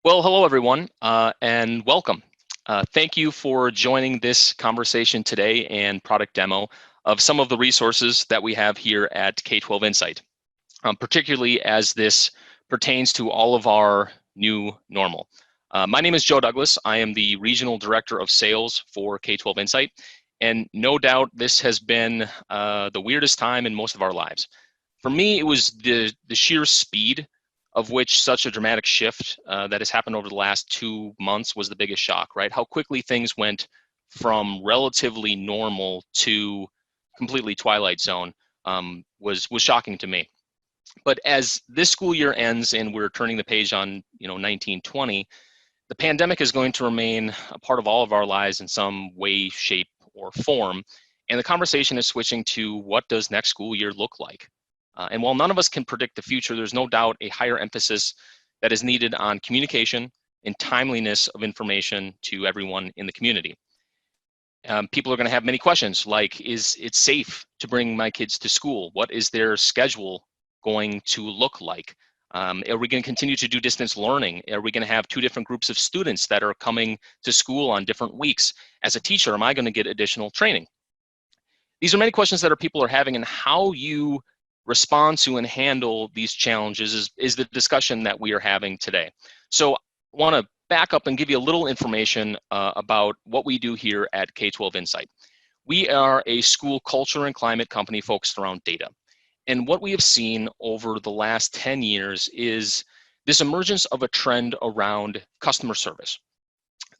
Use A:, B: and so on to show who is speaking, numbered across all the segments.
A: Well, hello everyone, and welcome. Thank you for joining this conversation today and product demo of some of the resources that we have here at K-12 Insight, particularly as this pertains to all of our new normal. My name is Joe Douglas. I am the Regional Director of Sales for K-12 Insight, and no doubt this has been the weirdest time in most of our lives. For me, it was the sheer speed of which such a dramatic shift that has happened over the last 2 months was the biggest shock, right? How quickly things went from relatively normal to completely twilight zone was shocking to me. But as this school year ends and we're turning the page on 1920, the pandemic is going to remain a part of all of our lives in some way, shape, or form. And the conversation is switching to what does next school year look like? And while none of us can predict the future, there's no doubt a higher emphasis that is needed on communication and timeliness of information to everyone in the community. People are going to have many questions like, is it safe to bring my kids to school? What is their schedule going to look like? Are we going to continue to do distance learning? Are we going to have two different groups of students that are coming to school on different weeks? As a teacher, am I going to get additional training? These are many questions that people are having, and how you respond to and handle these challenges is the discussion that we are having today. So I want to back up and give you a little information about what we do here at K-12 Insight. We are a school culture and climate company focused around data. And what we have seen over the last 10 years is this emergence of a trend around customer service.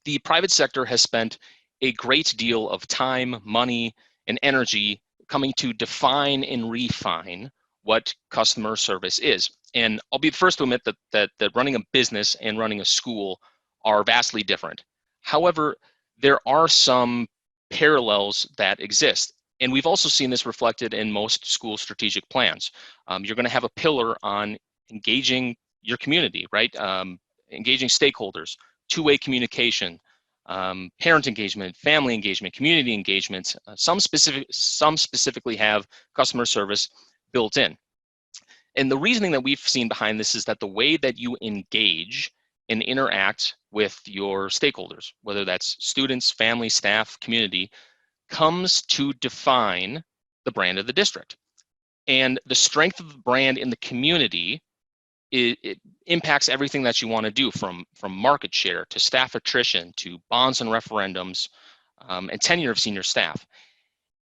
A: The private sector has spent a great deal of time, money, and energy coming to define and refine what customer service is. And I'll be the first to admit that running a business and running a school are vastly different. However, there are some parallels that exist. And we've also seen this reflected in most school strategic plans. You're going to have a pillar on engaging your community, right? Engaging stakeholders, two-way communication, parent engagement, family engagement, community engagement. Some specifically have customer service built in. And the reasoning that we've seen behind this is that the way that you engage and interact with your stakeholders, whether that's students, family, staff, community, comes to define the brand of the district. And the strength of the brand in the community, it impacts everything that you want to do, from market share to staff attrition to bonds and referendums and tenure of senior staff.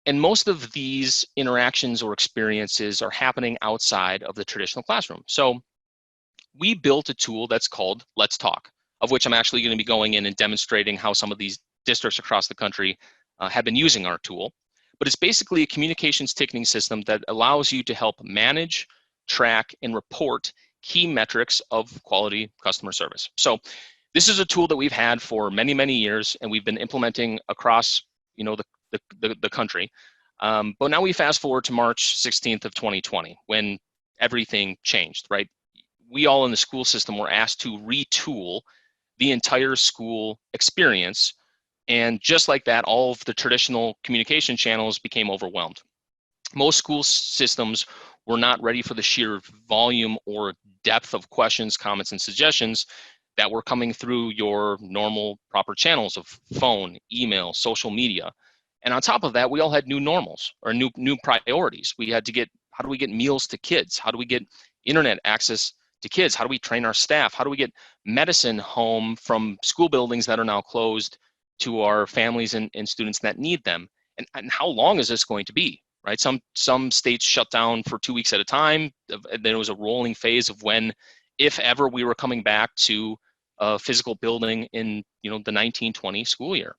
A: And most of these interactions or experiences are happening outside of the traditional classroom. So we built a tool that's called Let's Talk, of which I'm actually going to be going in and demonstrating how some of these districts across the country have been using our tool. But it's basically a communications ticketing system that allows you to help manage, track, and report key metrics of quality customer service. So this is a tool that we've had for many, many years, and we've been implementing across the country. But now we fast forward to March 16th of 2020, when everything changed, right? We all in the school system were asked to retool the entire school experience. And just like that, all of the traditional communication channels became overwhelmed. Most school systems were not ready for the sheer volume or depth of questions, comments, and suggestions that were coming through your normal proper channels of phone, email, social media. And on top of that, we all had new normals or new priorities. We had to get, how do we get meals to kids? How do we get internet access to kids? How do we train our staff? How do we get medicine home from school buildings that are now closed to our families and students that need them? And how long is this going to be, right? Some states shut down for 2 weeks at a time. There was a rolling phase of when, if ever, we were coming back to a physical building in the 1920 school year.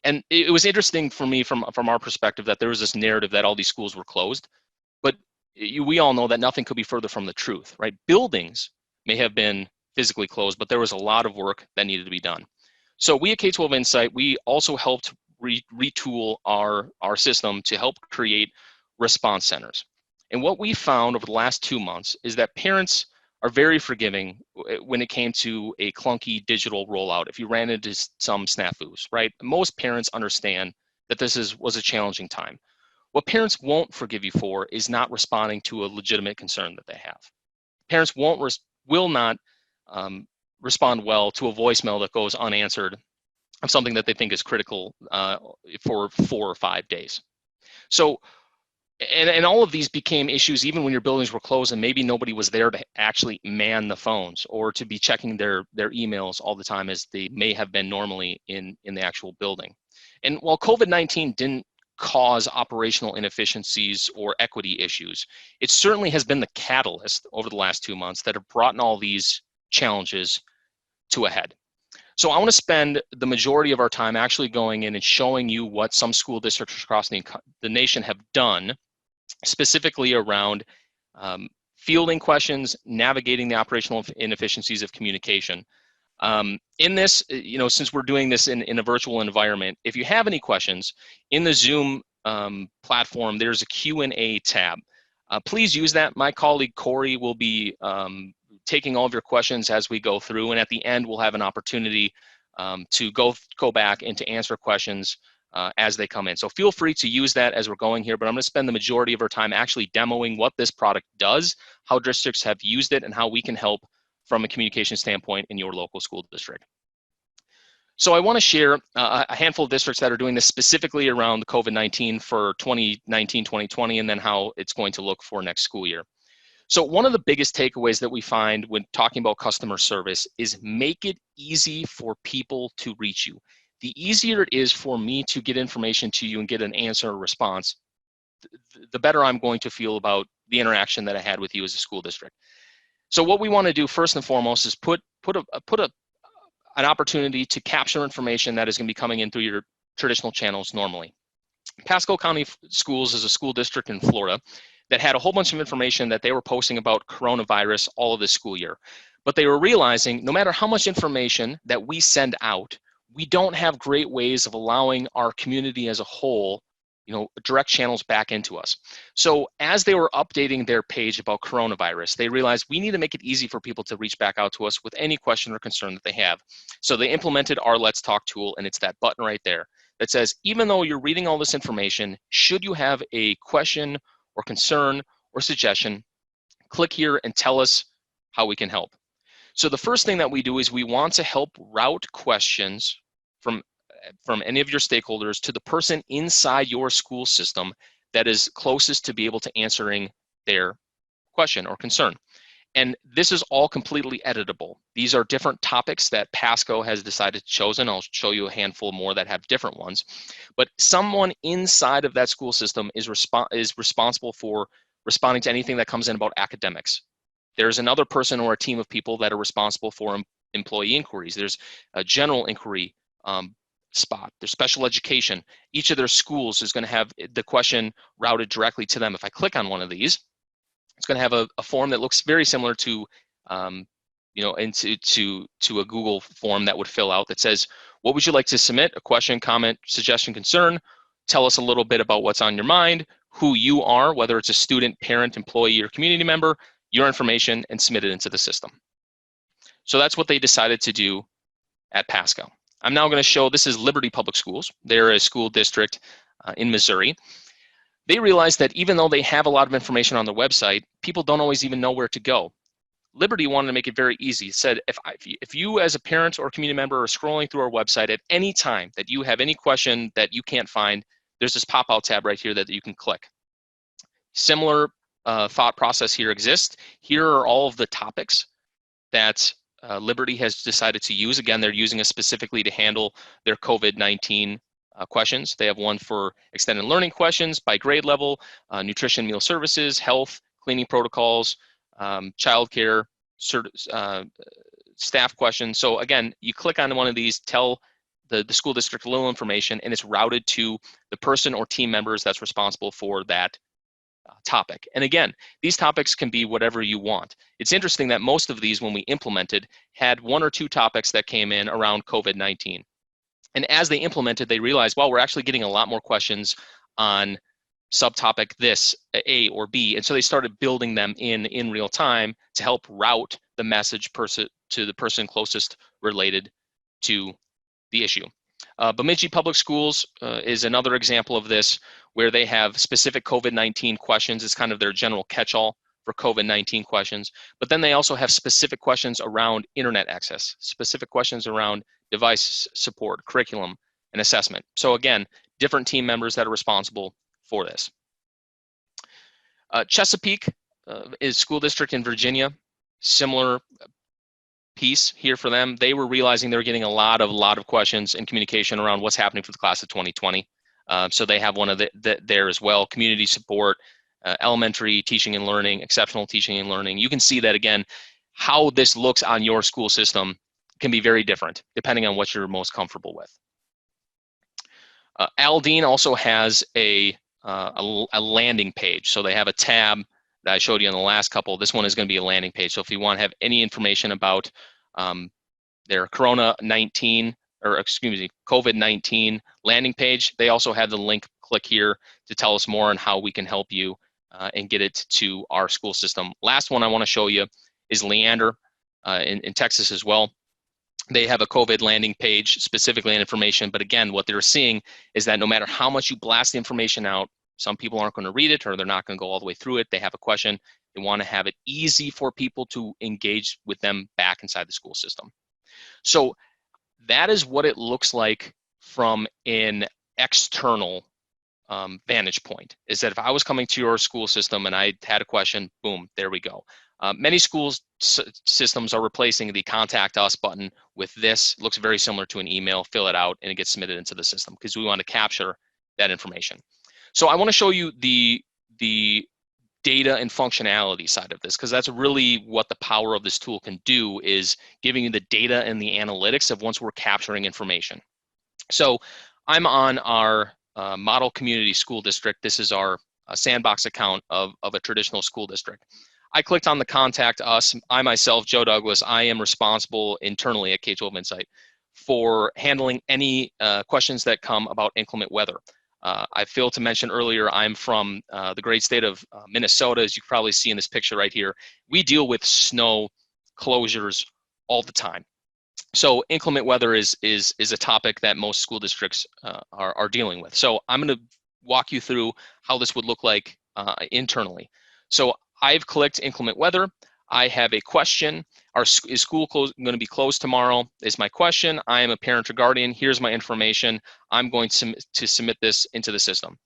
A: And it was interesting for me from our perspective that there was this narrative that all these schools were closed, but we all know that nothing could be further from the truth, right? Buildings may have been physically closed, but there was a lot of work that needed to be done. So we at K-12 Insight, we also helped retool our system to help create response centers. And what we found over the last 2 months is that parents are very forgiving when it came to a clunky digital rollout if you ran into some snafus, right? Most parents understand that this was a challenging time. What parents won't forgive you for is not responding to a legitimate concern that they have. Parents will not respond well to a voicemail that goes unanswered of something that they think is critical for 4 or 5 days. So, and all of these became issues even when your buildings were closed and maybe nobody was there to actually man the phones or to be checking their emails all the time as they may have been normally in the actual building. And while COVID-19 didn't cause operational inefficiencies or equity issues, it certainly has been the catalyst over the last 2 months that have brought all these challenges to a head. So I want to spend the majority of our time actually going in and showing you what some school districts across the nation have done, specifically around fielding questions, navigating the operational inefficiencies of communication. In this, since we're doing this in a virtual environment, if you have any questions, in the Zoom platform, there's a Q&A tab. Please use that. My colleague Corey will be taking all of your questions as we go through, and at the end, we'll have an opportunity to go back and to answer questions as they come in. So feel free to use that as we're going here, but I'm going to spend the majority of our time actually demoing what this product does, how districts have used it, and how we can help from a communication standpoint in your local school district. So I want to share a handful of districts that are doing this specifically around the COVID-19 for 2019, 2020, and then how it's going to look for next school year. So one of the biggest takeaways that we find when talking about customer service is make it easy for people to reach you. The easier it is for me to get information to you and get an answer or response, the better I'm going to feel about the interaction that I had with you as a school district. So what we want to do first and foremost is put an opportunity to capture information that is going to be coming in through your traditional channels normally. Pasco County Schools is a school district in Florida that had a whole bunch of information that they were posting about coronavirus all of this school year. But they were realizing no matter how much information that we send out, we don't have great ways of allowing our community as a whole, direct channels back into us. So as they were updating their page about coronavirus, they realized we need to make it easy for people to reach back out to us with any question or concern that they have. So they implemented our Let's Talk tool, and it's that button right there that says, even though you're reading all this information, should you have a question or concern or suggestion, click here and tell us how we can help. So the first thing that we do is we want to help route questions from any of your stakeholders to the person inside your school system that is closest to be able to answering their question or concern. And this is all completely editable. These are different topics that Pasco has decided to chosen. I'll show you a handful more that have different ones. But someone inside of that school system is responsible for responding to anything that comes in about academics. There's another person or a team of people that are responsible for employee inquiries. There's a general inquiry spot. There's special education. Each of their schools is going to have the question routed directly to them. If I click on one of these, it's going to have a form that looks very similar to, to a Google form that would fill out that says, what would you like to submit? A question, comment, suggestion, concern. Tell us a little bit about what's on your mind, who you are, whether it's a student, parent, employee, or community member, your information, and submit it into the system. So that's what they decided to do at Pasco. I'm now going to show, this is Liberty Public Schools. They're a school district in Missouri. They realized that even though they have a lot of information on their website, people don't always even know where to go. Liberty wanted to make it very easy. It said, if you as a parent or community member are scrolling through our website at any time that you have any question that you can't find, there's this pop-out tab right here that you can click. Similar thought process here exists. Here are all of the topics that Liberty has decided to use. Again, they're using it specifically to handle their COVID-19 questions. They have one for extended learning questions by grade level, nutrition, meal services, health, cleaning protocols, childcare, staff questions. So again, you click on one of these, tell the school district a little information, and it's routed to the person or team members that's responsible for that topic. And again, these topics can be whatever you want. It's interesting that most of these, when we implemented, had 1 or 2 topics that came in around COVID-19. And as they implemented, they realized, well, we're actually getting a lot more questions on subtopic this, A or B. And so they started building them in real time to help route the message to the person closest related to the issue. Bemidji Public Schools is another example of this, where they have specific COVID-19 questions. It's kind of their general catch-all for COVID-19 questions, but then they also have specific questions around internet access, specific questions around device support, curriculum, and assessment. So again, different team members that are responsible for this. Chesapeake is school district in Virginia, similar piece here for them. They were realizing they were getting a lot of questions and communication around what's happening for the class of 2020. So they have one of there as well, community support, elementary teaching and learning, exceptional teaching and learning. You can see that again, how this looks on your school system can be very different depending on what you're most comfortable with. Aldine also has a landing page. So they have a tab that I showed you on the last couple. This one is going to be a landing page. So if you want to have any information about their COVID-19 landing page, they also have the link. Click here to tell us more on how we can help you and get it to our school system. Last one I want to show you is Leander in Texas as well. They have a COVID landing page specifically on information, but again, what they're seeing is that no matter how much you blast the information out, some people aren't going to read it or they're not going to go all the way through it. They have a question. They want to have it easy for people to engage with them back inside the school system. So that is what it looks like from an external vantage point, is that if I was coming to your school system and I had a question, boom, there we go. Many schools systems are replacing the contact us button with this. It looks very similar to an email. Fill it out and it gets submitted into the system because we want to capture that information. So I want to show you the data and functionality side of this, because that's really what the power of this tool can do, is giving you the data and the analytics of once we're capturing information. So I'm on our model community school district. This is our sandbox account of a traditional school district. I clicked on the contact us. I myself, Joe Douglas, I am responsible internally at K-12 Insight for handling any questions that come about inclement weather. I failed to mention earlier, I'm from the great state of Minnesota, as you can probably see in this picture right here. We deal with snow closures all the time. So inclement weather is a topic that most school districts are dealing with. So I'm going to walk you through how this would look like internally. So I've clicked inclement weather. I have a question. Is school going to be closed tomorrow? Is my question. I am a parent or guardian. Here's my information. I'm going to submit this into the system.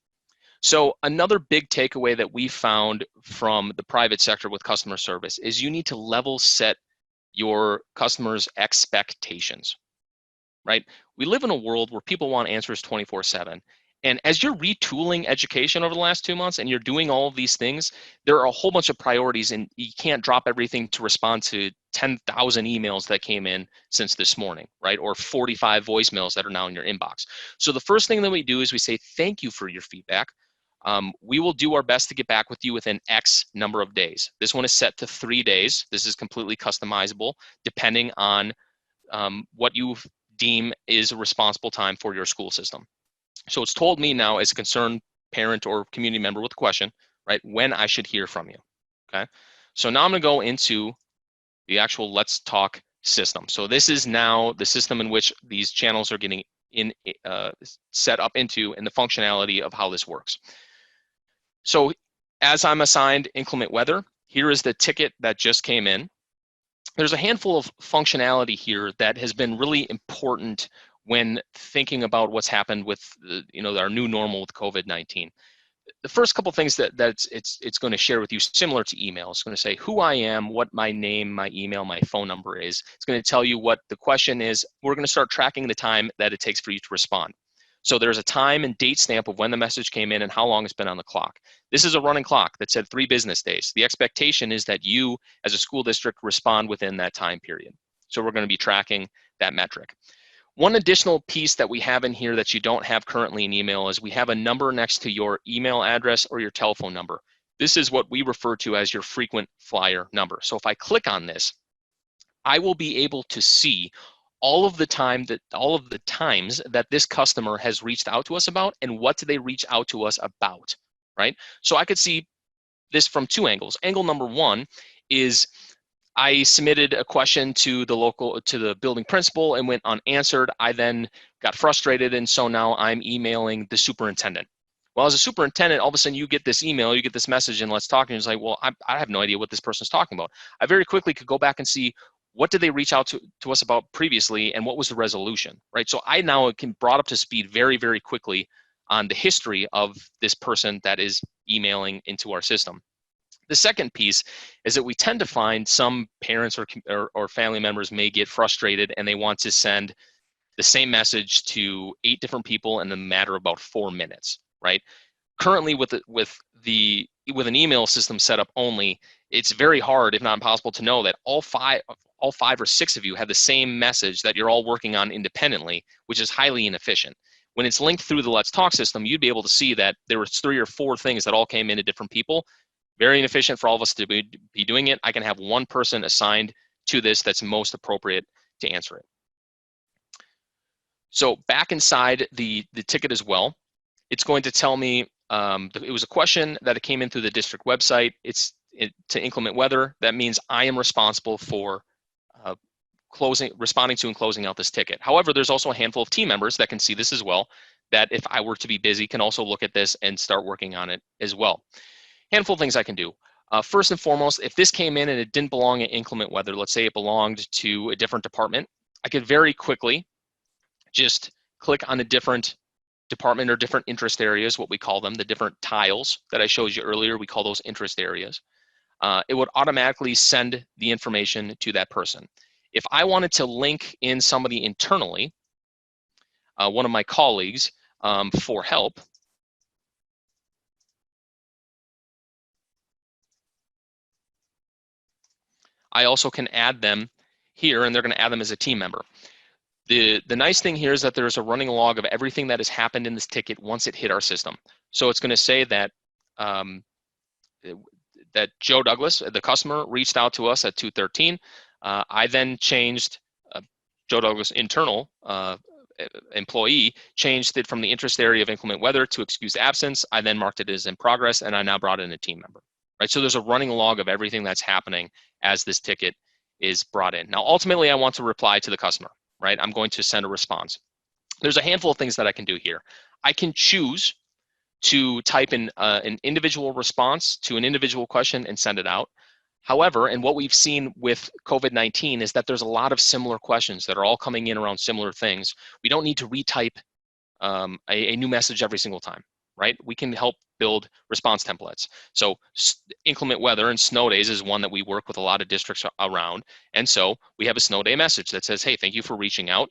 A: So another big takeaway that we found from the private sector with customer service is you need to level set your customers' expectations, right? We live in a world where people want answers 24/7. And as you're retooling education over the last 2 months and you're doing all of these things, there are a whole bunch of priorities, and you can't drop everything to respond to 10,000 emails that came in since this morning, right? Or 45 voicemails that are now in your inbox. So the first thing that we do is we say, thank you for your feedback. We will do our best to get back with you within X number of days. This one is set to 3 days. This is completely customizable depending on what you deem is a responsible time for your school system. So it's told me now as a concerned parent or community member with a question, right, when I should hear from you, okay? So now I'm gonna go into the actual Let's Talk system. So this is now the system in which these channels are getting set up into, and the functionality of how this works. So as I'm assigned inclement weather, here is the ticket that just came in. There's a handful of functionality here that has been really important when thinking about what's happened with our new normal with COVID-19. The first couple things that it's going to share with you, similar to email. It's going to say who I am, what my name, my email, my phone number is. It's going to tell you what the question is. We're going to start tracking the time that it takes for you to respond. So there's a time and date stamp of when the message came in and how long it's been on the clock. This is a running clock that said 3 business days. The expectation is that you, as a school district, respond within that time period. So we're going to be tracking that metric. One additional piece that we have in here that you don't have currently in email is we have a number next to your email address or your telephone number. This is what we refer to as your frequent flyer number. So if I click on this, I will be able to see all of the times that this customer has reached out to us about and what do they reach out to us about, right? So I could see this from 2 angles. Angle number 1 is I submitted a question to the building principal and went unanswered. I then got frustrated, and so now I'm emailing the superintendent. Well, as a superintendent, all of a sudden you get this email, you get this message, and Let's Talk, and it's like, well, I have no idea what this person's talking about. I very quickly could go back and see what did they reach out to us about previously, and what was the resolution, right? So I now can brought up to speed very, very quickly on the history of this person that is emailing into our system. The second piece is that we tend to find some parents or family members may get frustrated and they want to send the same message to 8 different people in a matter of about 4 minutes, right? Currently, with an email system set up only, it's very hard, if not impossible, to know that all five or six of you have the same message that you're all working on independently, which is highly inefficient. When it's linked through the Let's Talk system, you'd be able to see that there was 3 or 4 things that all came into different people. Very inefficient for all of us to be doing it. I can have one person assigned to this that's most appropriate to answer it. So back inside the ticket as well, it's going to tell me it was a question that came in through the district website. To inclement weather. That means I am responsible for responding to and closing out this ticket. However, there's also a handful of team members that can see this as well, that if I were to be busy can also look at this and start working on it as well. Handful of things I can do. First and foremost, if this came in and it didn't belong in inclement weather, let's say it belonged to a different department, I could very quickly just click on a different department or different interest areas, what we call them, the different tiles that I showed you earlier, we call those interest areas. It would automatically send the information to that person. If I wanted to link in somebody internally, one of my colleagues, for help, I also can add them here, and they're going to add them as a team member. The nice thing here is that there's a running log of everything that has happened in this ticket once it hit our system. So it's going to say that that Joe Douglas, the customer, reached out to us at 2:13. I then changed Joe Douglas internal employee, changed it from the interest area of inclement weather to excused absence. I then marked it as in progress, and I now brought in a team member. Right, so there's a running log of everything that's happening as this ticket is brought in. Now, ultimately, I want to reply to the customer. Right, I'm going to send a response. There's a handful of things that I can do here. I can choose to type in an individual response to an individual question and send it out. However, and what we've seen with COVID-19 is that there's a lot of similar questions that are all coming in around similar things. We don't need to retype a new message every single time, right? We can help build response templates. So inclement weather and snow days is one that we work with a lot of districts around. And so we have a snow day message that says, hey, thank you for reaching out.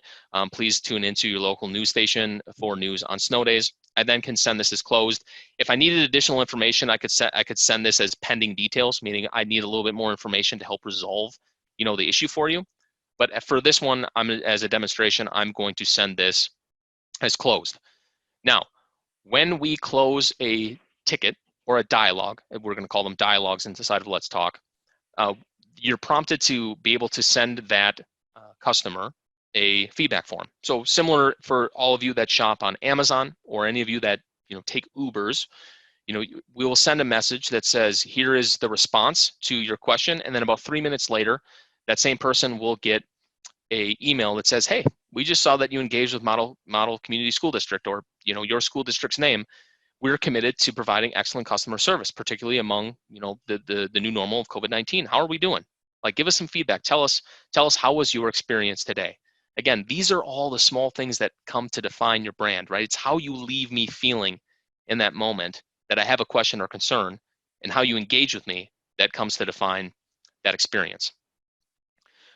A: Please tune into your local news station for news on snow days. I then can send this as closed. If I needed additional information, I could send this as pending details, meaning I need a little bit more information to help resolve, the issue for you. But for this one, as a demonstration, I'm going to send this as closed. Now, when we close a ticket or a dialogue, we're going to call them dialogues inside of Let's Talk, you're prompted to be able to send that customer a feedback form. So similar for all of you that shop on Amazon or any of you that take Ubers, we will send a message that says, here is the response to your question, and then about 3 minutes later, that same person will get a email that says, hey, we just saw that you engaged with Model Community School District, or your school district's name. We're committed to providing excellent customer service, particularly among the new normal of COVID-19. How are we doing? Like, give us some feedback. Tell us how was your experience today. Again, these are all the small things that come to define your brand, right? It's how you leave me feeling in that moment that I have a question or concern, and how you engage with me that comes to define that experience.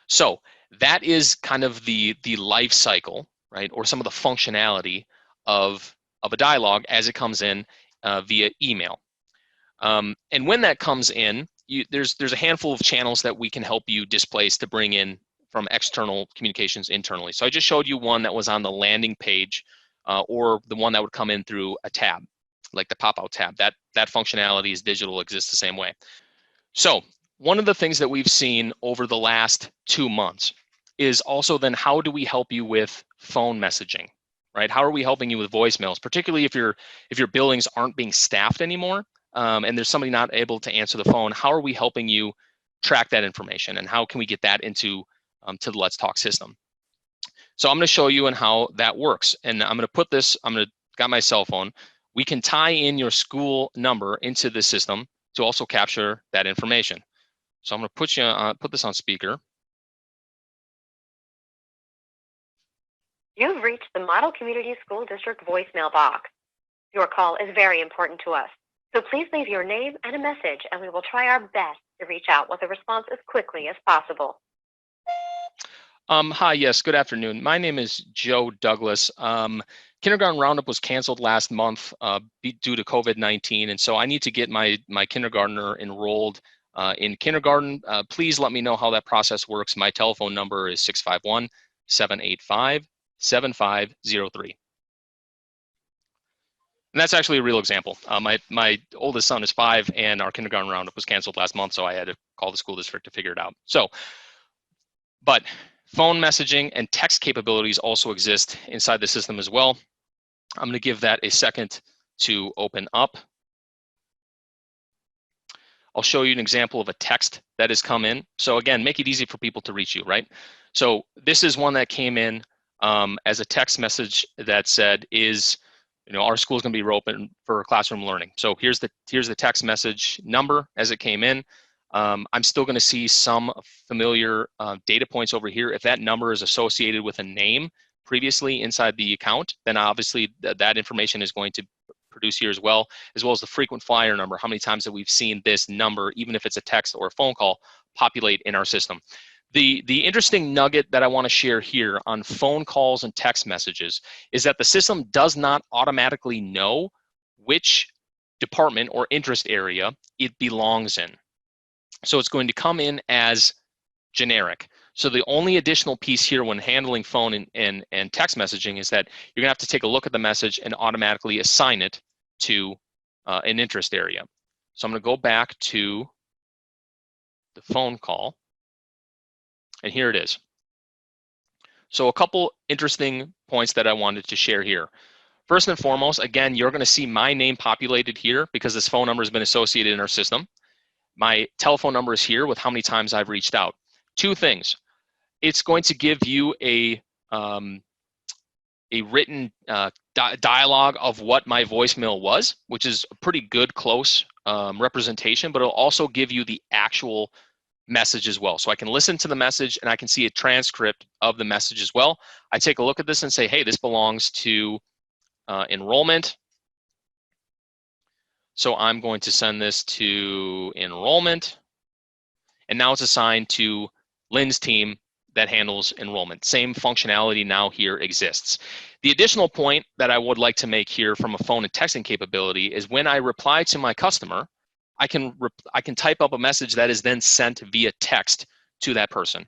A: So that is kind of the life cycle, right? Or some of the functionality of a dialogue as it comes in via email. And when that comes in, there's a handful of channels that we can help you displace to bring in from external communications internally. So I just showed you one that was on the landing page, or the one that would come in through a tab, like the pop-out tab. That functionality is digital, exists the same way. So one of the things that we've seen over the last 2 months is also then how do we help you with phone messaging, right? How are we helping you with voicemails, particularly if your buildings aren't being staffed anymore, and there's somebody not able to answer the phone? How are we helping you track that information, and how can we get that into to the Let's Talk system? So I'm going to show you and how that works, and I'm going to put this. Got my cell phone. we can tie in your school number into the system to also capture that information. So I'm going to put this on speaker.
B: You've reached the Model Community School District voicemail box. Your call is very important to us, so please leave your name and a message, and we will try our best to reach out with a response as quickly as possible.
A: Hi, yes, good afternoon. My name is Joe Douglas. Kindergarten Roundup was canceled last month due to COVID-19, and so I need to get my kindergartner enrolled in kindergarten. Please let me know how that process works. My telephone number is 651-785-7503. And that's actually a real example. My oldest son is 5, and our kindergarten roundup was canceled last month, so I had to call the school district to figure it out. But phone messaging and text capabilities also exist inside the system as well. I'm going to give that a second to open up. I'll show you an example of a text that has come in. So again, make it easy for people to reach you, right? So this is one that came in as a text message that said, our school is going to be open for classroom learning. So here's the text message number as it came in. I'm still going to see some familiar data points over here. If that number is associated with a name previously inside the account, then obviously that information is going to produce here as well as the frequent flyer number, how many times that we've seen this number, even if it's a text or a phone call, populate in our system. The interesting nugget that I want to share here on phone calls and text messages is that the system does not automatically know which department or interest area it belongs in. So it's going to come in as generic. So the only additional piece here when handling phone and text messaging is that you're gonna have to take a look at the message and automatically assign it to an interest area. So I'm gonna go back to the phone call, and here it is. So a couple interesting points that I wanted to share here. First and foremost, again, you're gonna see my name populated here because this phone number has been associated in our system. My telephone number is here with how many times I've reached out. Two things. It's going to give you a written dialogue of what my voicemail was, which is a pretty good, close representation, but it'll also give you the actual message as well. So I can listen to the message and I can see a transcript of the message as well. I take a look at this and say, hey, this belongs to enrollment. So I'm going to send this to enrollment. And now it's assigned to Lynn's team that handles enrollment. Same functionality now here exists. The additional point that I would like to make here from a phone and texting capability is when I reply to my customer, I can type up a message that is then sent via text to that person.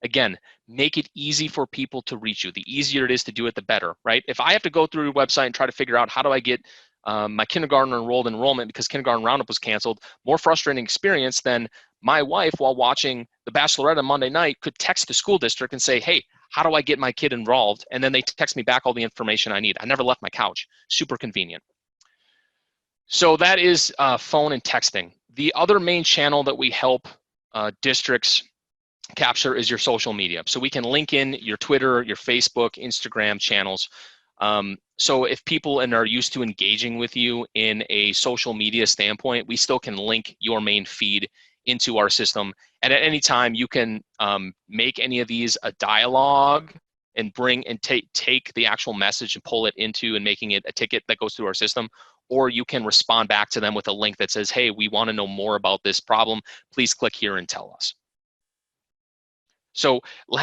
A: Again, make it easy for people to reach you. The easier it is to do it, the better, right? If I have to go through your website and try to figure out how do I get my kindergarten enrolled enrollment because kindergarten roundup was canceled, more frustrating experience than my wife, while watching The Bachelorette on Monday night, could text the school district and say, hey, how do I get my kid enrolled? And then they text me back all the information I need. I never left my couch. Super convenient. So that is phone and texting. The other main channel that we help districts capture is your social media. So we can link in your Twitter, your Facebook, Instagram channels. So if people are used to engaging with you in a social media standpoint, we still can link your main feed into our system. And at any time, you can make any of these a dialogue and take the actual message and pull it into and making it a ticket that goes through our system. Or you can respond back to them with a link that says, hey, we want to know more about this problem. Please click here and tell us. So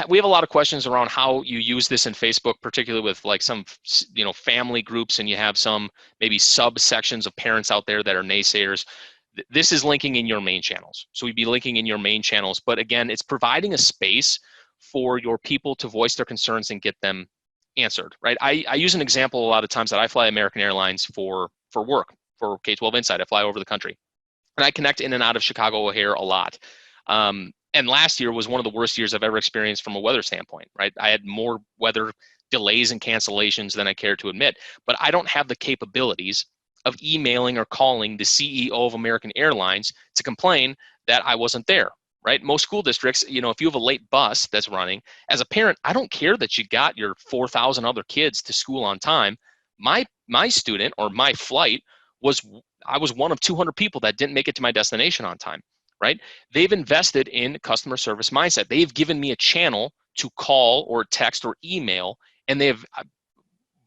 A: we have a lot of questions around how you use this in Facebook, particularly with like some, family groups, and you have some maybe subsections of parents out there that are naysayers. This is linking in your main channels. So we'd be linking in your main channels, but again, it's providing a space for your people to voice their concerns and get them answered, right? I use an example a lot of times that I fly American Airlines for work, for K-12 Insight. I fly over the country, and I connect in and out of Chicago O'Hare a lot. And last year was one of the worst years I've ever experienced from a weather standpoint, right? I had more weather delays and cancellations than I care to admit, but I don't have the capabilities of emailing or calling the CEO of American Airlines to complain that I wasn't there, right? Most school districts, if you have a late bus that's running, as a parent, I don't care that you got your 4,000 other kids to school on time. my student or my flight I was one of 200 people that didn't make it to my destination on time, right? They've invested in customer service mindset. They've given me a channel to call or text or email, and they have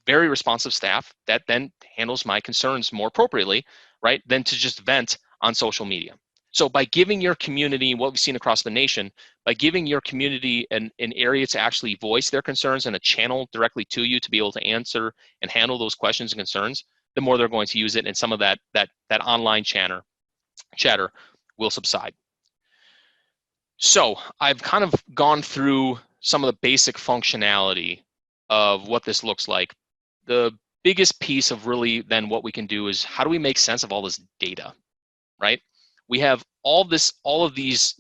A: very responsive staff that then handles my concerns more appropriately, right, than to just vent on social media. So by giving your community, what we've seen across the nation, by giving your community an area to actually voice their concerns and a channel directly to you to be able to answer and handle those questions and concerns, the more they're going to use it, and some of that online chatter will subside. So I've kind of gone through some of the basic functionality of what this looks like. The biggest piece of really then what we can do is, how do we make sense of all this data, right? We have all of these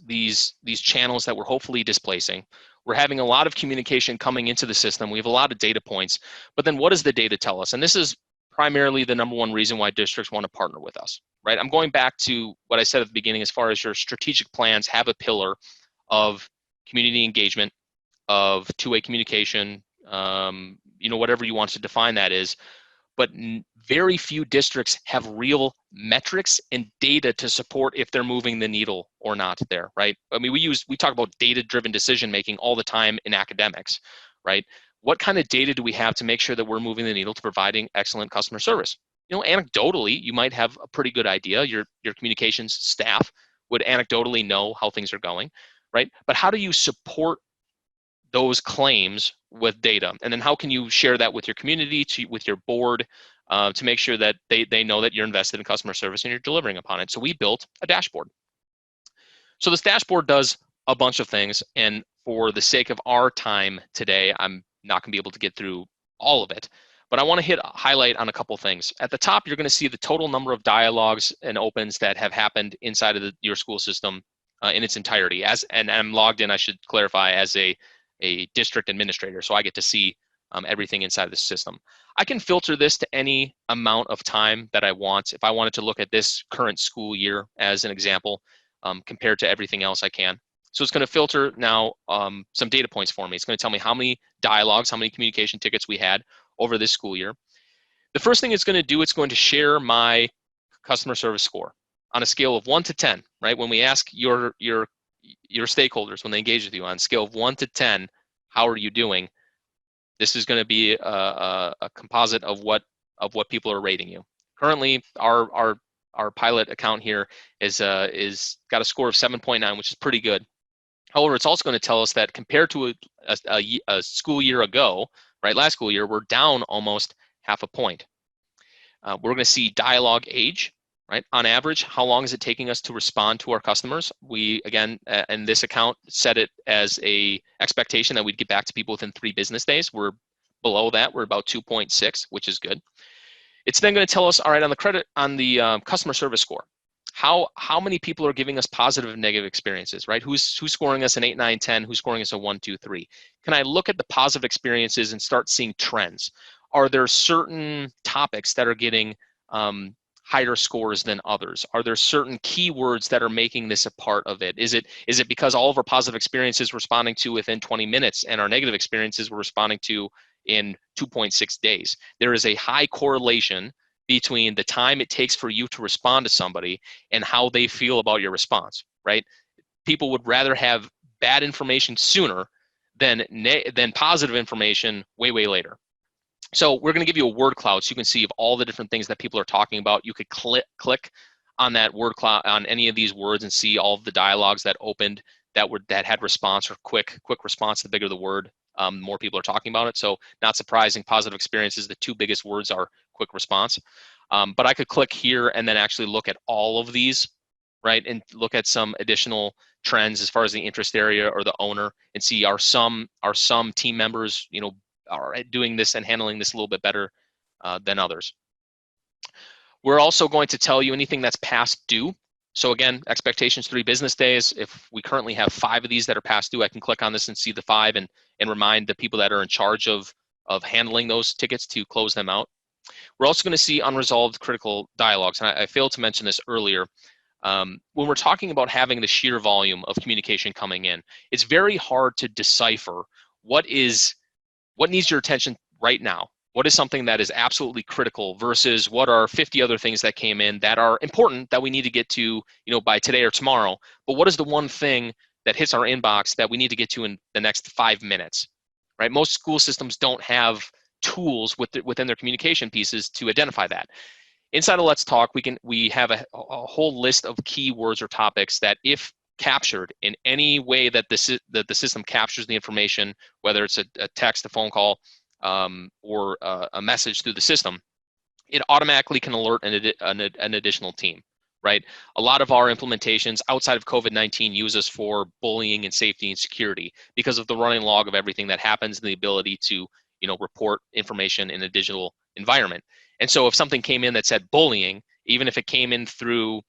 A: channels that we're hopefully displacing. We're having a lot of communication coming into the system. We have a lot of data points, but then what does the data tell us? And this is primarily the number one reason why districts want to partner with us, right? I'm going back to what I said at the beginning, as far as your strategic plans have a pillar of community engagement, of two-way communication, whatever you want to define that is, but very few districts have real metrics and data to support if they're moving the needle or not there, right? I mean, we talk about data-driven decision-making all the time in academics, right? What kind of data do we have to make sure that we're moving the needle to providing excellent customer service? Anecdotally, you might have a pretty good idea. Your communications staff would anecdotally know how things are going, right? But how do you support those claims with data? And then how can you share that with your community, with your board, to make sure that they know that you're invested in customer service and you're delivering upon it? So we built a dashboard. So this dashboard does a bunch of things, and for the sake of our time today, I'm not gonna be able to get through all of it, but I wanna highlight on a couple things. At the top, you're gonna see the total number of dialogues and opens that have happened inside of your school system in its entirety. And I'm logged in, I should clarify, as a district administrator, so I get to see everything inside of the system. I can filter this to any amount of time that I want. If I wanted to look at this current school year as an example, compared to everything else, I can. So it's going to filter now some data points for me. It's going to tell me how many dialogues, how many communication tickets we had over this school year. The first thing it's going to do, it's going to share my customer service score on a scale of 1 to 10, right? When we ask your stakeholders, when they engage with you, on a scale of 1 to 10, how are you doing? This is going to be a composite of what people are rating you. Currently, our pilot account here is got a score of 7.9, which is pretty good. However, it's also going to tell us that compared to a school year ago, right, last school year, we're down almost half a point. We're going to see dialogue age, right? On average, how long is it taking us to respond to our customers? We, again, in this account, set it as a expectation that we'd get back to people within 3 business days. We're below that. We're about 2.6, which is good. It's then going to tell us, all right, on the customer service score, how many people are giving us positive and negative experiences, right? Who's scoring us an 8, 9, 10? Who's scoring us a 1, 2, 3? Can I look at the positive experiences and start seeing trends? Are there certain topics that are getting higher scores than others? Are there certain keywords that are making this a part of it? Is it because all of our positive experiences we're responding to within 20 minutes and our negative experiences we're responding to in 2.6 days? There is a high correlation between the time it takes for you to respond to somebody and how they feel about your response, right? People would rather have bad information sooner than positive information way later. So we're going to give you a word cloud so you can see of all the different things that people are talking about. You could click on that word cloud, on any of these words, and see all of the dialogues that opened that had response or quick response. The bigger the word, more people are talking about it. So not surprising, positive experiences, the 2 biggest words are quick response. But I could click here and then actually look at all of these, right? And look at some additional trends as far as the interest area or the owner, and see are some team members, are doing this and handling this a little bit better than others. We're also going to tell you anything that's past due. So again, expectations 3 business days. If we currently have 5 of these that are past due, I can click on this and see the 5 and remind the people that are in charge of handling those tickets to close them out. We're also going to see unresolved critical dialogues. And I failed to mention this earlier. When we're talking about having the sheer volume of communication coming in, it's very hard to decipher what needs your attention right now. What is something that is absolutely critical versus what are 50 other things that came in that are important that we need to get to, by today or tomorrow? But what is the one thing that hits our inbox that we need to get to in the next 5 minutes, right? Most school systems don't have tools within their communication pieces to identify that. Inside of Let's Talk, we have a whole list of keywords or topics that, if captured in any way that the system captures the information, whether it's a text, a phone call, or a message through the system, it automatically can alert an additional team, right? A lot of our implementations outside of COVID-19 use us for bullying and safety and security because of the running log of everything that happens and the ability to, report information in a digital environment. And so if something came in that said bullying, even if it came in through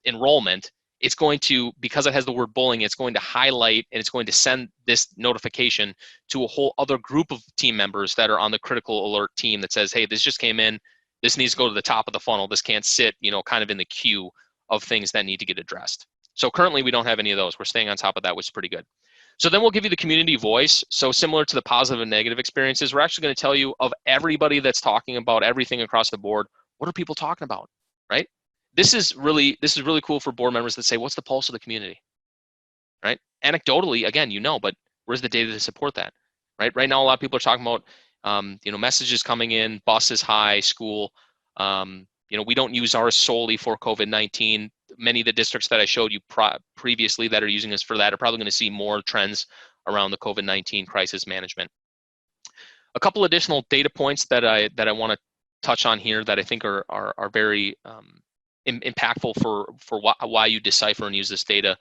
A: enrollment, it's going to, because it has the word bullying, it's going to highlight and it's going to send this notification to a whole other group of team members that are on the critical alert team that says, hey, this just came in. This needs to go to the top of the funnel. This can't sit, kind of in the queue of things that need to get addressed. So currently we don't have any of those. We're staying on top of that, which is pretty good. So then we'll give you the community voice. So similar to the positive and negative experiences, we're actually going to tell you of everybody that's talking about everything across the board. What are people talking about, right? This is really cool for board members that say, what's the pulse of the community, right? Anecdotally, again, but where's the data to support that, right? Right now, a lot of people are talking about, messages coming in, bus is high, school. We don't use ours solely for COVID-19. Many of the districts that I showed you previously that are using us for that are probably going to see more trends around the COVID-19 crisis management. A couple additional data points that I want to touch on here that I think are very impactful for why you decipher and use this data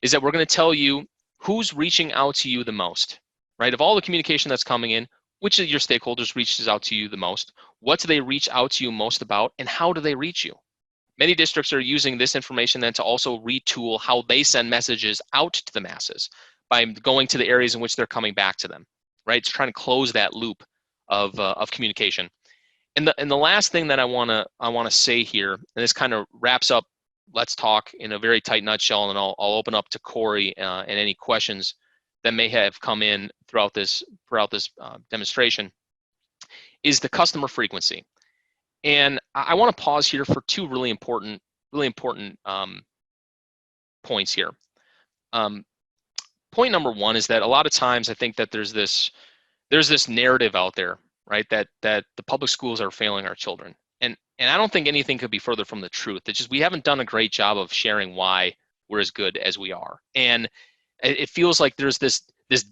A: is that we're going to tell you who's reaching out to you the most, right? Of all the communication that's coming in, which of your stakeholders reaches out to you the most? What do they reach out to you most about, and how do they reach you? Many districts are using this information then to also retool how they send messages out to the masses by going to the areas in which they're coming back to them, right? It's trying to close that loop of communication. And the last thing that I wanna say here, and this kind of wraps up Let's Talk in a very tight nutshell, and I'll open up to Corey and any questions that may have come in throughout this demonstration, is the customer frequency. And I want to pause here for two really important points here. Point number one is that a lot of times I think that there's this narrative out there, right, that the public schools are failing our children. And I don't think anything could be further from the truth. It's just we haven't done a great job of sharing why we're as good as we are. And it feels like there's this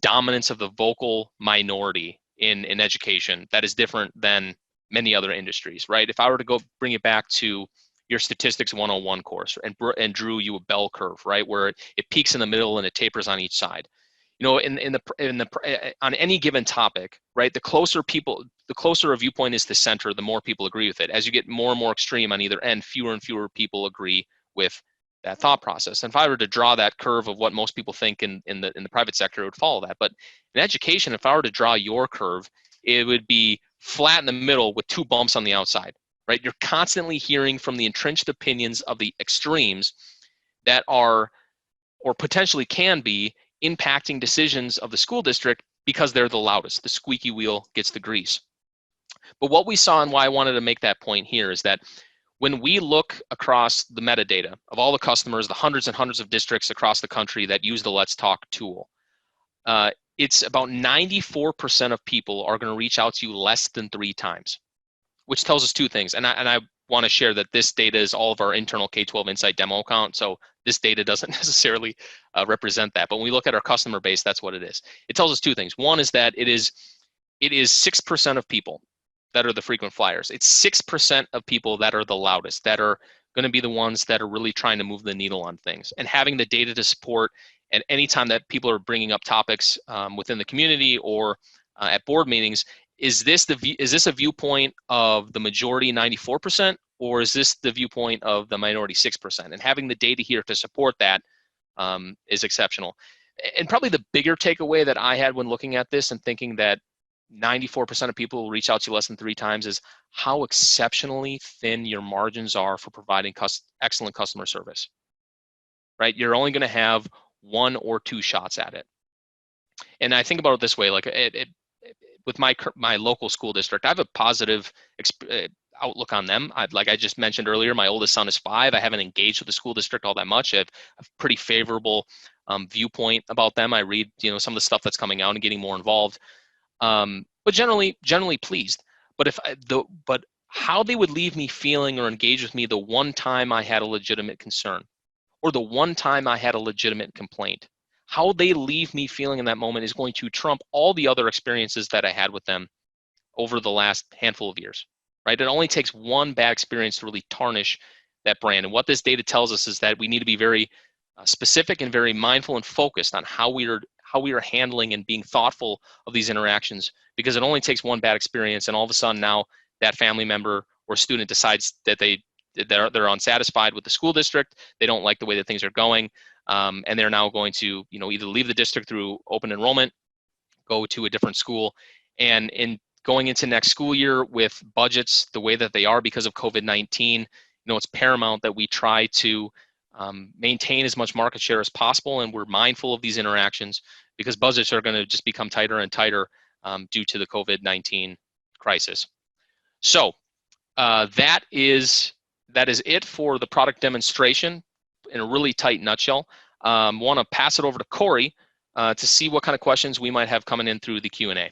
A: dominance of the vocal minority in education that is different than many other industries, right? If I were to go bring it back to your statistics 101 course and drew you a bell curve, right, where it peaks in the middle and it tapers on each side. On any given topic, right, the closer a viewpoint is to center, the more people agree with it. As you get more and more extreme on either end, fewer and fewer people agree with that thought process. And if I were to draw that curve of what most people think in the private sector, it would follow that. But in education, if I were to draw your curve, it would be flat in the middle with two bumps on the outside, right? You're constantly hearing from the entrenched opinions of the extremes that are, or potentially can be, impacting decisions of the school district because they're the loudest. The squeaky wheel gets the grease. But what we saw, and why I wanted to make that point here, is that when we look across the metadata of all the customers, the hundreds and hundreds of districts across the country that use the Let's Talk tool, it's about 94% of people are going to reach out to you less than 3 times, which tells us two things. And I want to share that this data is all of our internal K-12 Insight demo account, so this data doesn't necessarily represent that. But when we look at our customer base, that's what it is. It tells us two things. One is that it is 6% of people that are the frequent flyers. It's 6% of people that are the loudest, that are going to be the ones that are really trying to move the needle on things. And having the data to support, and anytime that people are bringing up topics within the community or at board meetings, is this a viewpoint of the majority 94%, or is this the viewpoint of the minority 6%? And having the data here to support that is exceptional. And probably the bigger takeaway that I had when looking at this and thinking that 94% of people will reach out to you less than 3 times is how exceptionally thin your margins are for providing excellent customer service, right? You're only going to have 1 or 2 shots at it. And I think about it this way, like with my local school district, I have a positive outlook on them. Like I just mentioned earlier, my oldest son is 5. I haven't engaged with the school district all that much. I have a pretty favorable viewpoint about them. I read, some of the stuff that's coming out and getting more involved. But generally pleased. But how they would leave me feeling or engage with me the one time I had a legitimate concern, or the one time I had a legitimate complaint, how they leave me feeling in that moment is going to trump all the other experiences that I had with them over the last handful of years, right? It only takes one bad experience to really tarnish that brand. And what this data tells us is that we need to be very specific and very mindful and focused on how we are handling and being thoughtful of these interactions, because it only takes one bad experience, and all of a sudden now that family member or student decides that they're unsatisfied with the school district, they don't like the way that things are going, and they're now going to either leave the district through open enrollment, go to a different school. And in going into next school year with budgets the way that they are because of COVID-19, it's paramount that we try to maintain as much market share as possible, and we're mindful of these interactions because budgets are going to just become tighter and tighter due to the COVID-19 crisis. So that is it for the product demonstration in a really tight nutshell. Want to pass it over to Corey to see what kind of questions we might have coming in through the Q&A.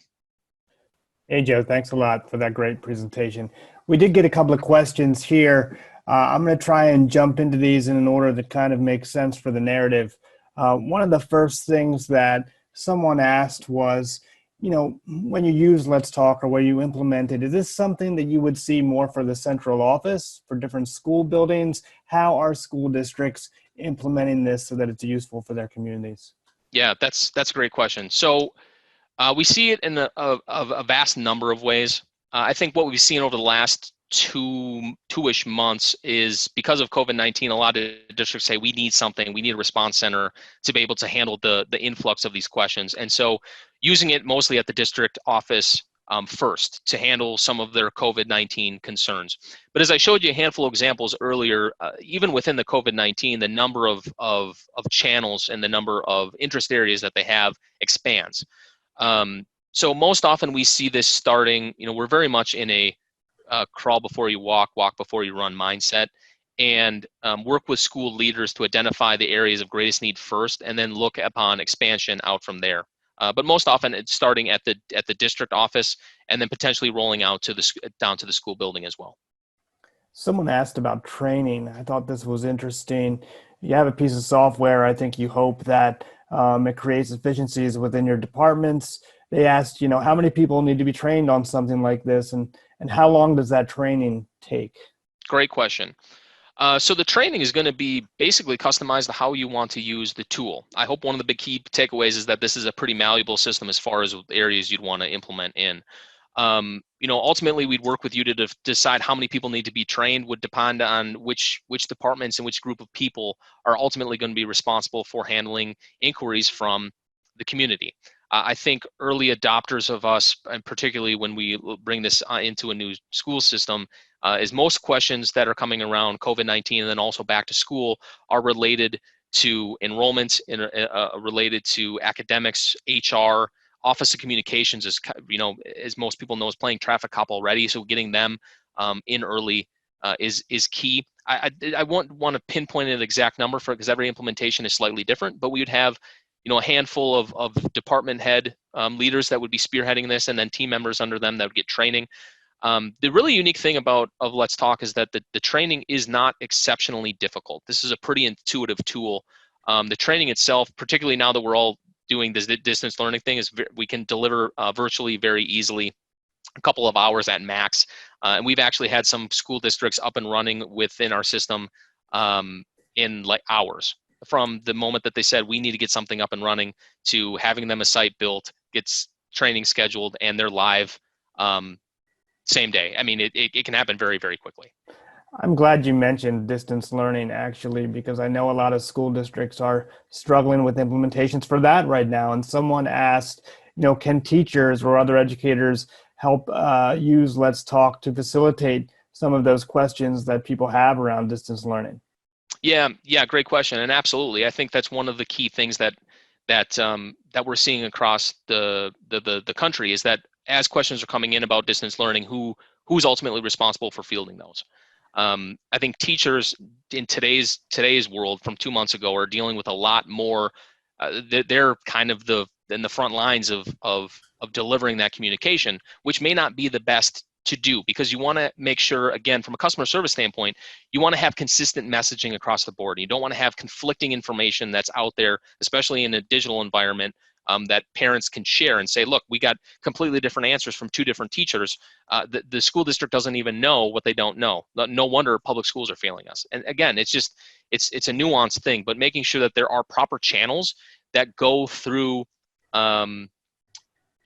C: Hey, Joe, thanks a lot for that great presentation. We did get a couple of questions here. I'm going to try and jump into these in an order that kind of makes sense for the narrative. One of the first things that someone asked was, when you use Let's Talk or when you implement it, is this something that you would see more for the central office, for different school buildings? How are school districts implementing this so that it's useful for their communities?
A: Yeah, that's a great question. So we see it in a vast number of ways. I think what we've seen over the last two-ish months is because of COVID-19, a lot of districts say we need a response center to be able to handle the influx of these questions. And so using it mostly at the district office first to handle some of their COVID-19 concerns. But as I showed you a handful of examples earlier, even within the COVID-19, the number of channels and the number of interest areas that they have expands. So most often we see this starting, we're very much in a crawl before you walk before you run mindset, and work with school leaders to identify the areas of greatest need first, and then look upon expansion out from there. But most often it's starting at the district office, and then potentially rolling out down to the school building as well.
C: Someone asked about training. I thought this was interesting. You have a piece of software. I think you hope that it creates efficiencies within your departments. They asked, how many people need to be trained on something like this, and how long does that training take?
A: Great question. So the training is going to be basically customized to how you want to use the tool. I hope one of the big key takeaways is that this is a pretty malleable system as far as areas you'd want to implement in. Ultimately, we'd work with you to decide how many people need to be trained. Would depend on which departments and which group of people are ultimately going to be responsible for handling inquiries from the community. I think early adopters of us, and particularly when we bring this into a new school system, is most questions that are coming around COVID-19 and then also back to school are related to enrollment, related to academics, HR, Office of Communications, as most people know, is playing traffic cop already. So getting them in early is key. I won't want to pinpoint an exact number because every implementation is slightly different, but we would have a handful of department head leaders that would be spearheading this, and then team members under them that would get training. The really unique thing of Let's Talk is that the training is not exceptionally difficult. This is a pretty intuitive tool. The training itself, particularly now that we're all doing this distance learning thing, we can deliver virtually very easily, a couple of hours at max. And we've actually had some school districts up and running within our system in like hours, from the moment that they said we need to get something up and running to having them a site built, gets training scheduled, and they're live same day. I mean, it can happen very, very quickly.
C: I'm glad you mentioned distance learning, actually, because I know a lot of school districts are struggling with implementations for that right now. And someone asked, can teachers or other educators help use Let's Talk to facilitate some of those questions that people have around distance learning?
A: Yeah, great question, and absolutely, I think that's one of the key things that we're seeing across the country is that as questions are coming in about distance learning, who's ultimately responsible for fielding those. I think teachers in today's world from 2 months ago are dealing with a lot more. They're kind of in the front lines of delivering that communication, which may not be the best to do, because you want to make sure, again, from a customer service standpoint, you want to have consistent messaging across the board. You don't want to have conflicting information that's out there, especially in a digital environment, that parents can share and say, look, we got completely different answers from 2 different teachers. The school district doesn't even know what they don't know. No wonder public schools are failing us. And again, it's a nuanced thing, but making sure that there are proper channels that go through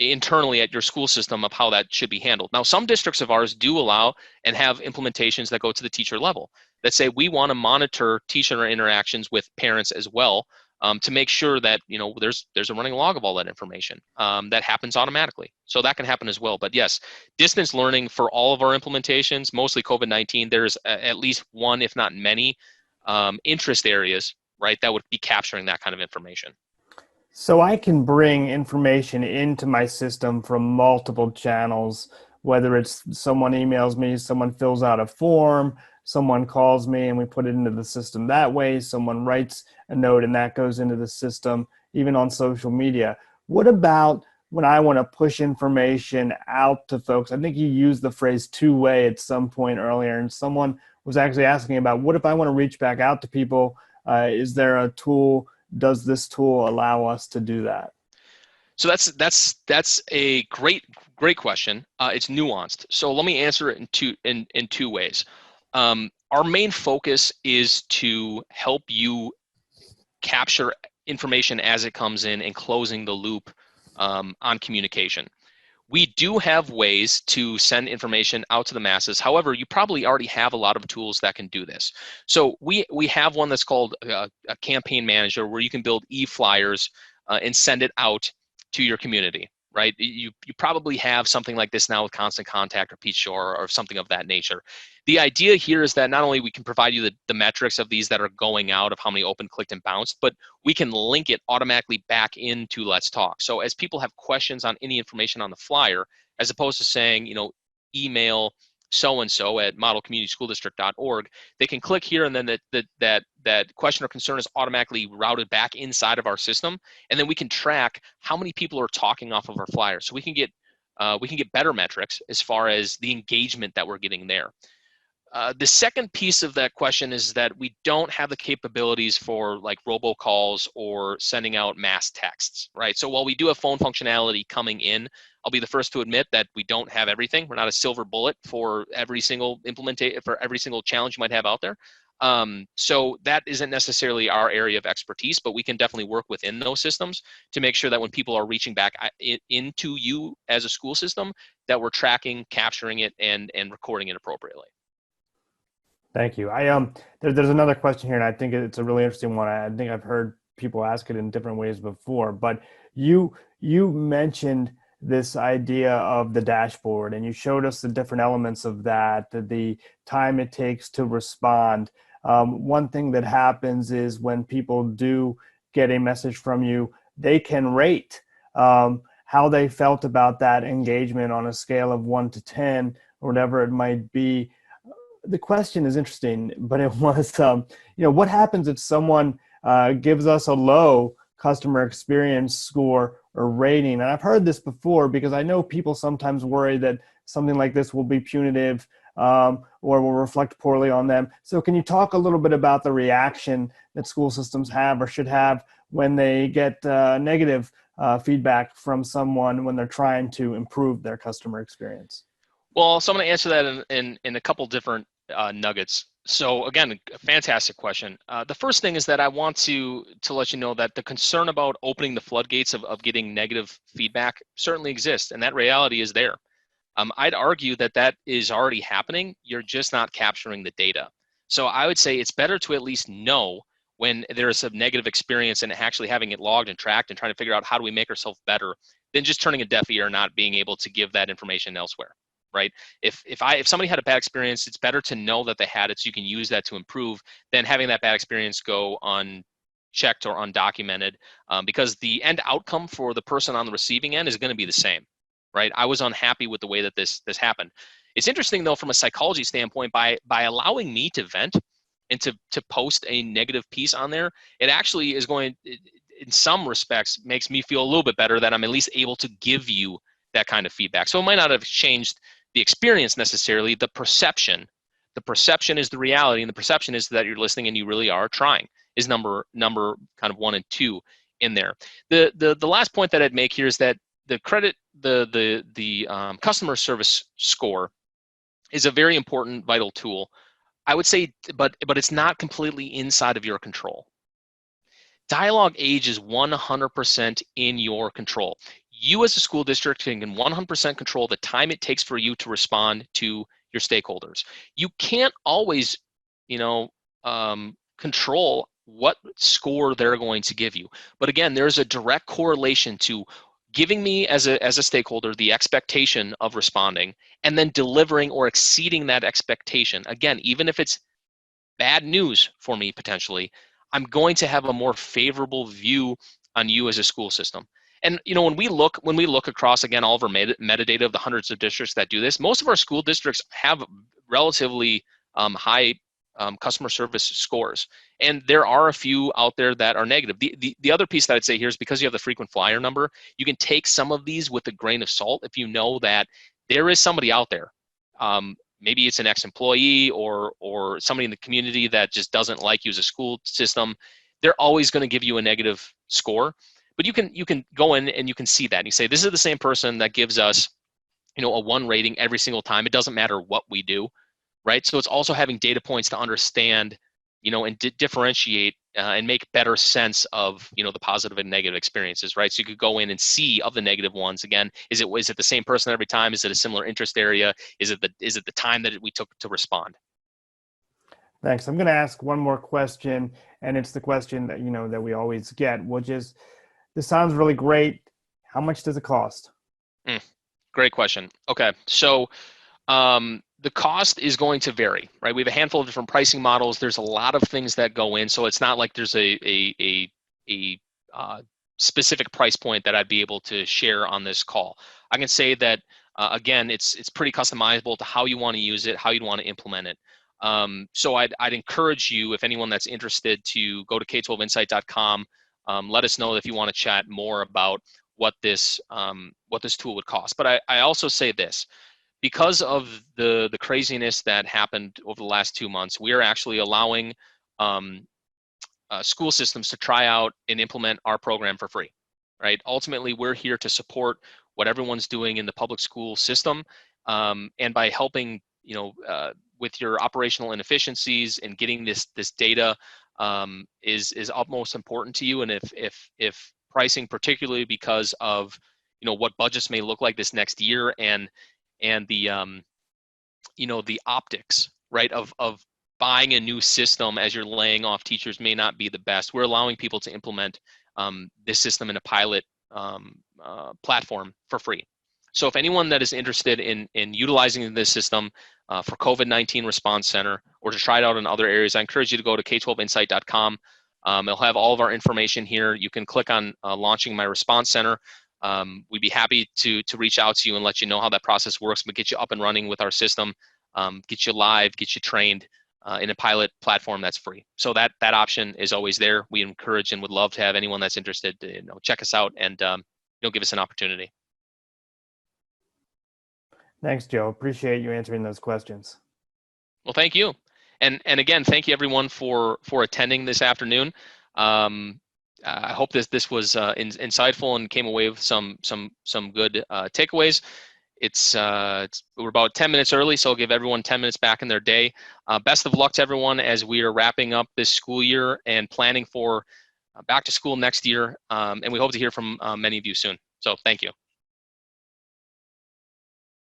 A: internally at your school system of how that should be handled. Now, some districts of ours do allow and have implementations that go to the teacher level that say we want to monitor teacher interactions with parents as well, to make sure that there's a running log of all that information that happens automatically. So that can happen as well. But yes, distance learning for all of our implementations, mostly COVID-19, there's at least one, if not many, interest areas, right, that would be capturing that kind of information.
C: So I can bring information into my system from multiple channels, whether it's someone emails me, someone fills out a form, someone calls me and we put it into the system that way, someone writes a note and that goes into the system, even on social media. What about when I want to push information out to folks? I think you used the phrase two-way at some point earlier, and someone was actually asking about, what if I want to reach back out to people? Is there a tool? Does this tool allow us to do that?
A: So that's a great question. It's nuanced. So let me answer it in two ways. Our main focus is to help you capture information as it comes in and closing the loop on communication. We do have ways to send information out to the masses. However, you probably already have a lot of tools that can do this. So we have one that's called a campaign manager, where you can build e-flyers and send it out to your community, right? You probably have something like this now with Constant Contact or Peach Shore or something of that nature. The idea here is that not only we can provide you the metrics of these that are going out, of how many open, clicked, and bounced, but we can link it automatically back into Let's Talk. So as people have questions on any information on the flyer, as opposed to saying, email so-and-so at modelcommunityschooldistrict.org, they can click here, and then that question or concern is automatically routed back inside of our system, and then we can track how many people are talking off of our flyer. So we can get better metrics as far as the engagement that we're getting there. The second piece of that question is that we don't have the capabilities for like robocalls or sending out mass texts, right? So while we do have phone functionality coming in, I'll be the first to admit that we don't have everything. We're not a silver bullet for every single for every single challenge you might have out there. So that isn't necessarily our area of expertise, but we can definitely work within those systems to make sure that when people are reaching back into you as a school system, that we're tracking, capturing it, and recording it appropriately.
C: Thank you. There's another question here, and I think it's a really interesting one. I think I've heard people ask it in different ways before, but you mentioned this idea of the dashboard, and you showed us the different elements of that, the time it takes to respond. One thing that happens is when people do get a message from you, they can rate how they felt about that engagement on a scale of 1 to 10 or whatever it might be. The question is interesting, but it was, what happens if someone gives us a low customer experience score or rating? And I've heard this before because I know people sometimes worry that something like this will be punitive or will reflect poorly on them. So can you talk a little bit about the reaction that school systems have or should have when they get negative feedback from someone when they're trying to improve their customer experience?
A: Well, so I'm going to answer that in a couple different nuggets. So again, a fantastic question. The first thing is that I want to let you know that the concern about opening the floodgates of getting negative feedback certainly exists, and that reality is there. I'd argue that is already happening. You're just not capturing the data. So I would say it's better to at least know when there's a negative experience and actually having it logged and tracked and trying to figure out how do we make ourselves better than just turning a deaf ear and not being able to give that information elsewhere. Right? If somebody had a bad experience, it's better to know that they had it so you can use that to improve than having that bad experience go unchecked or undocumented, because the end outcome for the person on the receiving end is going to be the same. right? I was unhappy with the way that this happened. It's interesting though, from a psychology standpoint, by allowing me to vent and to post a negative piece on there, it actually is going, in some respects, makes me feel a little bit better that I'm at least able to give you that kind of feedback. So it might not have changed the experience necessarily, the perception. The perception is the reality, and the perception is that you're listening and you really are trying, is number kind of 1 and 2 in there. The last point that I'd make here is that the customer service score is a very important, vital tool. I would say, but it's not completely inside of your control. Dialogue age is 100% in your control. You as a school district can 100% control the time it takes for you to respond to your stakeholders. You can't always, control what score they're going to give you. But again, there's a direct correlation to giving me as a stakeholder the expectation of responding and then delivering or exceeding that expectation. Again, even if it's bad news for me potentially, I'm going to have a more favorable view on you as a school system. And when we look across, again, all of our metadata of the hundreds of districts that do this, most of our school districts have relatively high customer service scores. And there are a few out there that are negative. The other piece that I'd say here is, because you have the frequent flyer number, you can take some of these with a grain of salt if you know that there is somebody out there. Maybe it's an ex-employee or somebody in the community that just doesn't like you as a school system. They're always going to give you a negative score. But you can go in and you can see that. And you say, this is the same person that gives us, a 1 rating every single time. It doesn't matter what we do, right? So it's also having data points to understand, and differentiate and make better sense of, the positive and negative experiences, right? So you could go in and see, of the negative ones, again, is it the same person every time? Is it a similar interest area? Is it the time that we took to respond?
C: Thanks. I'm going to ask one more question, and it's the question that that we always get, which is, this sounds really great. How much does it cost?
A: Great question. Okay, so the cost is going to vary, right? We have a handful of different pricing models. There's a lot of things that go in, so it's not like there's a specific price point that I'd be able to share on this call. I can say that again, it's pretty customizable to how you want to use it, how you'd want to implement it. So I'd encourage you, if anyone that's interested, to go to k12insight.com. Let us know if you want to chat more about what this tool would cost. But I also say this, because of the craziness that happened over the last 2 months, we are actually allowing school systems to try out and implement our program for free, right? Ultimately, we're here to support what everyone's doing in the public school system, and by helping, with your operational inefficiencies and getting this data is utmost important to you. And if pricing, particularly because of what budgets may look like this next year, and the the optics, right, of buying a new system as you're laying off teachers may not be the best. We're allowing people to implement this system in a pilot platform for free. So if anyone that is interested in utilizing this system for COVID-19 Response Center, or to try it out in other areas, I encourage you to go to k12insight.com. It'll have all of our information here. You can click on launching my response center. We'd be happy to reach out to you and let you know how that process works, but get you up and running with our system, get you live, get you trained in a pilot platform that's free. So that option is always there. We encourage and would love to have anyone that's interested to check us out and give us an opportunity.
C: Thanks, Joe. Appreciate you answering those questions.
A: Well, thank you. And again, thank you everyone for attending this afternoon. I hope this was insightful and came away with some good takeaways. We're about 10 minutes early, so I'll give everyone 10 minutes back in their day. Best of luck to everyone as we are wrapping up this school year and planning for back to school next year. And we hope to hear from many of you soon. So thank you.